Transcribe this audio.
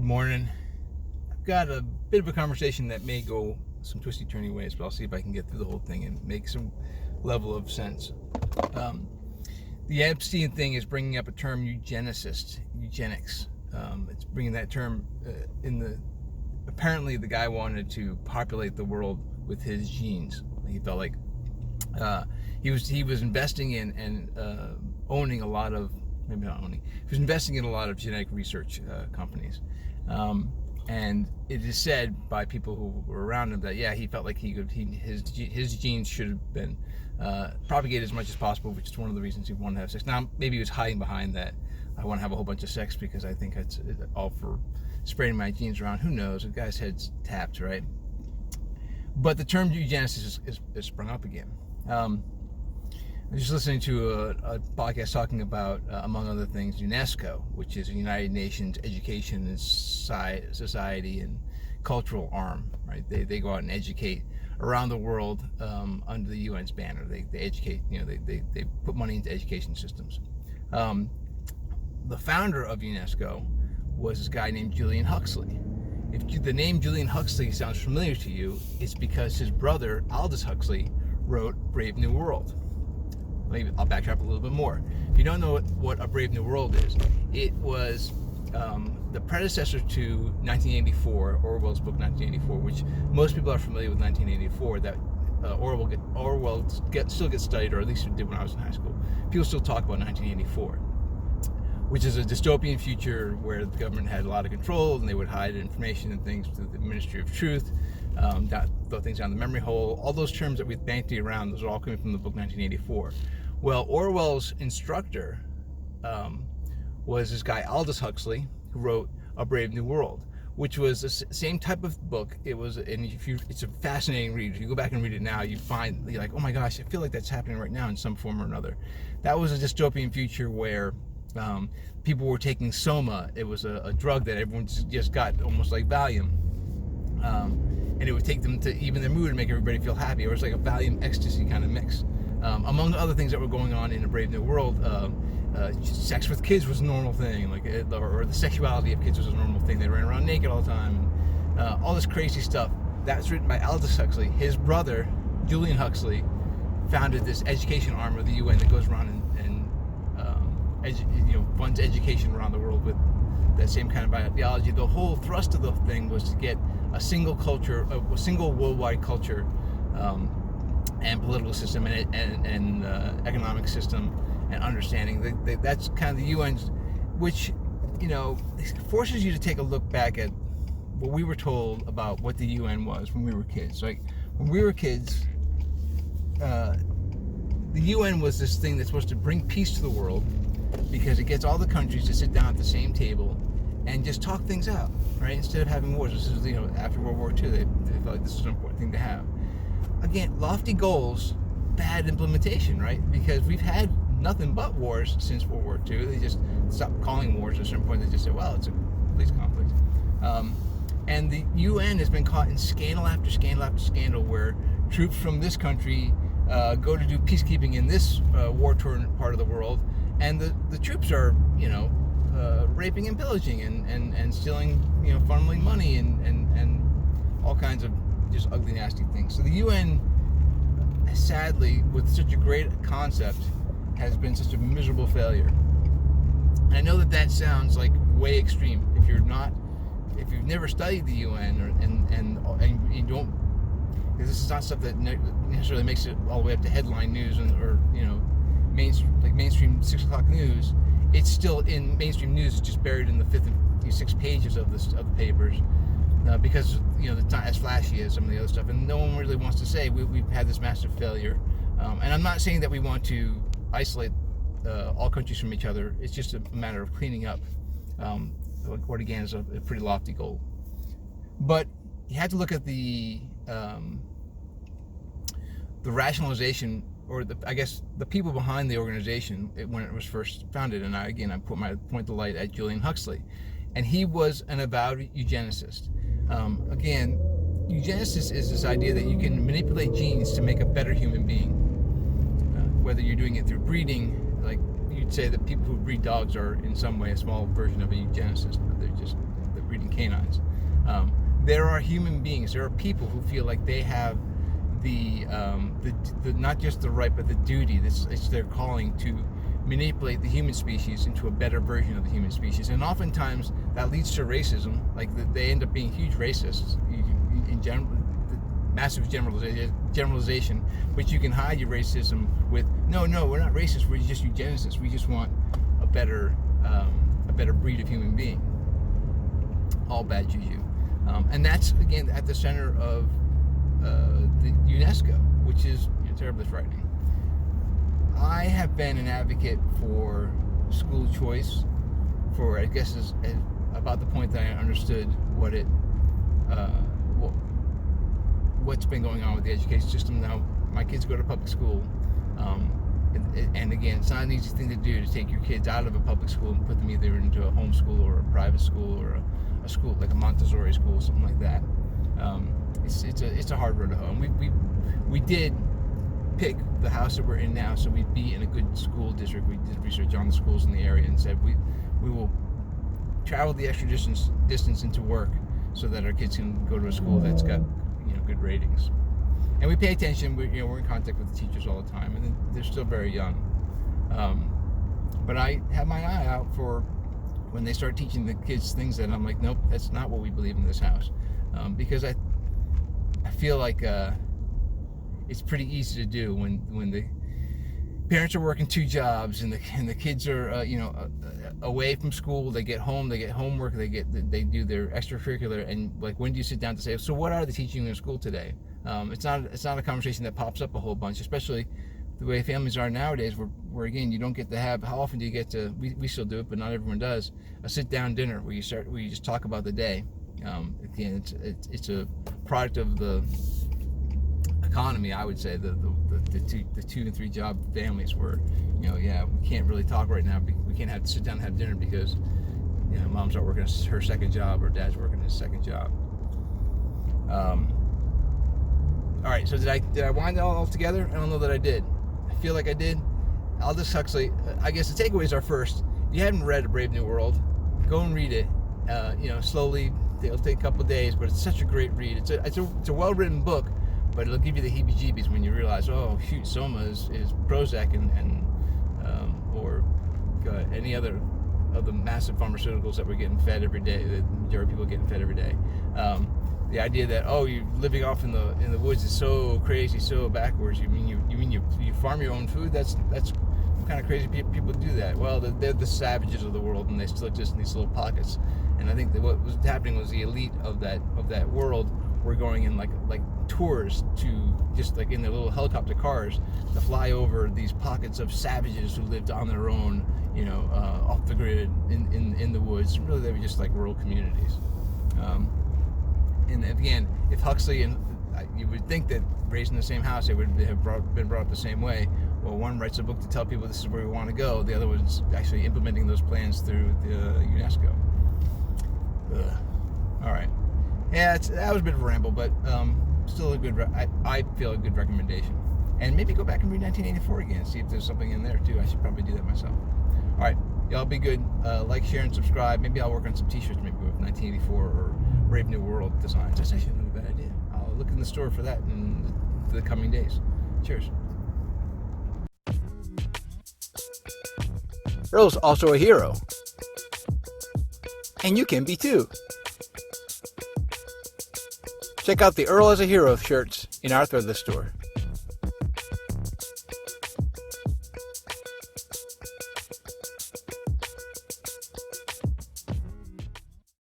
Good morning. I've got a bit of a conversation that may go some twisty-turny ways, but I'll see if I can get through the whole thing and make some level of sense. The Epstein thing is bringing up a term, eugenics. It's bringing that term apparently the guy wanted to populate the world with his genes. He felt like he was investing in and owning a lot of, maybe not owning, he was investing in a lot of genetic research companies. And it is said by people who were around him that he felt like his genes should have been propagated as much as possible, which is one of the reasons he wanted to have sex. Now maybe he was hiding behind that. I want to have a whole bunch of sex because I think it's all for spreading my genes around. Who knows? The guy's head's tapped, right? But the term eugenics is sprung up again. I was just listening to a podcast talking about, among other things, UNESCO, which is the United Nations Education and Society and Cultural Arm. Right? They go out and educate around the world under the UN's banner. They educate. They put money into education systems. The founder of UNESCO was this guy named Julian Huxley. If the name Julian Huxley sounds familiar to you, it's because his brother Aldous Huxley wrote Brave New World. I'll backtrack a little bit more. If you don't know what A Brave New World is, it was the predecessor to 1984, Orwell's book 1984, which most people are familiar with 1984, that Orwell still gets studied, or at least it did when I was in high school. People still talk about 1984, which is a dystopian future where the government had a lot of control and they would hide information and things through the Ministry of Truth, throw things down the memory hole. All those terms that we've bandied around, those are all coming from the book 1984. Well, Orwell's instructor was this guy Aldous Huxley, who wrote A Brave New World, which was the same type of book. It's a fascinating read. If you go back and read it now, you're like, oh my gosh, I feel like that's happening right now in some form or another. That was a dystopian future where people were taking Soma. It was a drug that everyone just got, almost like Valium. And it would take them to even their mood and make everybody feel happy. It was like a Valium ecstasy kind of mix. Among other things that were going on in A Brave New World, sex with kids was a normal thing, or the sexuality of kids was a normal thing. They ran around naked all the time, and all this crazy stuff. That's written by Aldous Huxley. His brother, Julian Huxley, founded this education arm of the UN that goes around and funds education around the world with that same kind of ideology. The whole thrust of the thing was to get a single culture, a single worldwide culture, and political system and economic system and understanding. That's kind of the UN's, which forces you to take a look back at what we were told about what the UN was when we were kids. Like when we were kids, the UN was this thing that's supposed to bring peace to the world, because it gets all the countries to sit down at the same table and just talk things out, right? Instead of having wars. This is, after World War II, they felt like this was an important thing to have. Again, lofty goals, bad implementation, right? Because we've had nothing but wars since World War II. They just stopped calling wars at a certain point. They just said, well, it's a police conflict. And the UN has been caught in scandal after scandal after scandal where troops from this country go to do peacekeeping in this war-torn part of the world, and the troops are, raping and pillaging and stealing, funneling money and all kinds of just ugly, nasty things. So the UN, sadly, with such a great concept, has been such a miserable failure. And I know that sounds like way extreme. If you've never studied the UN, and you don't, because this is not stuff that necessarily makes it all the way up to headline news or mainstream 6 o'clock news. It's still in mainstream news. It's just buried in the 5th and 6th pages of the papers, because it's not as flashy as some of the other stuff, and no one really wants to say we've had this massive failure. And I'm not saying that we want to isolate all countries from each other. It's just a matter of cleaning up what again is a pretty lofty goal. But you have to look at the rationalization, or I guess the people behind the organization when it was first founded. And I point the light at Julian Huxley, and he was an avowed eugenicist. Again, eugenicist is this idea that you can manipulate genes to make a better human being, whether you're doing it through breeding. Like you'd say that people who breed dogs are in some way a small version of a eugenicist, but they're just breeding canines. There are human beings, there are people who feel like they have the not just the right, but the duty, it's their calling to manipulate the human species into a better version of the human species. And oftentimes that leads to racism. Like they end up being huge racists in general, massive generalization, but you can hide your racism with, no, we're not racist, we're just eugenicists. We just want a better breed of human being. All bad juju. And that's, again, at the center of the UNESCO, which is terribly frightening. I have been an advocate for school choice for, I guess, is about the point that I understood what's been going on with the education system. Now, my kids go to public school, and again, it's not an easy thing to do, to take your kids out of a public school and put them either into a homeschool or a private school or a school like a Montessori school, something like that. It's a hard road to hoe. And we did pick the house that we're in now, so we'd be in a good school district. We did research on the schools in the area and said we will travel the extra distance into work so that our kids can go to a school that's got good ratings. And we pay attention. We're in contact with the teachers all the time, and they're still very young. But I have my eye out for when they start teaching the kids things that I'm like, nope, that's not what we believe in this house, because I feel like it's pretty easy to do when the parents are working two jobs and the kids are away from school. They get home, they get homework, they do their extracurricular, and like, when do you sit down to say, so what are they teaching you in school today? It's not a conversation that pops up a whole bunch, especially the way families are nowadays, where again, you don't get to have, how often do you get to, we still do it, but not everyone does, a sit down dinner where you just talk about the day. Again, it's a product of the economy, I would say, the 2 and 3 job families where, we can't really talk right now. We can't sit down and have dinner because, mom's not working her second job or dad's working his second job. All right, so did I wind it all together? I don't know that I did. I feel like I did. Aldous Huxley, I guess the takeaways are, first, if you haven't read A Brave New World, go and read it. Slowly. It'll take a couple of days, but it's such a great read. It's a well-written book, but it'll give you the heebie-jeebies when you realize, oh shoot, Soma is Prozac and or any other of the massive pharmaceuticals that we're getting fed every day. The majority of people are getting fed every day. The idea that, you're living off in the woods is so crazy, so backwards. You mean you farm your own food? That's what kind of crazy people do that? Well, they're the savages of the world, and they still exist in these little pockets. And I think that what was happening was the elite of that world were going in like tours to, just like in their little helicopter cars, to fly over these pockets of savages who lived on their own, off the grid in the woods. Really, they were just like rural communities. And again, if Huxley and you would think that raised in the same house, they would have been brought up the same way. Well, one writes a book to tell people this is where we want to go. The other one's actually implementing those plans through the UNESCO. All right. Yeah, that was a bit of a ramble, but still a good. I feel a good recommendation. And maybe go back and read 1984 again, see if there's something in there too. I should probably do that myself. All right, y'all be good. Like, share, and subscribe. Maybe I'll work on some T-shirts, maybe with 1984 or Brave New World designs. That's actually not a bad idea. I'll look in the store for that in the coming days. Cheers. Earl's also a hero. And you can be too. Check out the Earl as a Hero shirts in our Threadless store.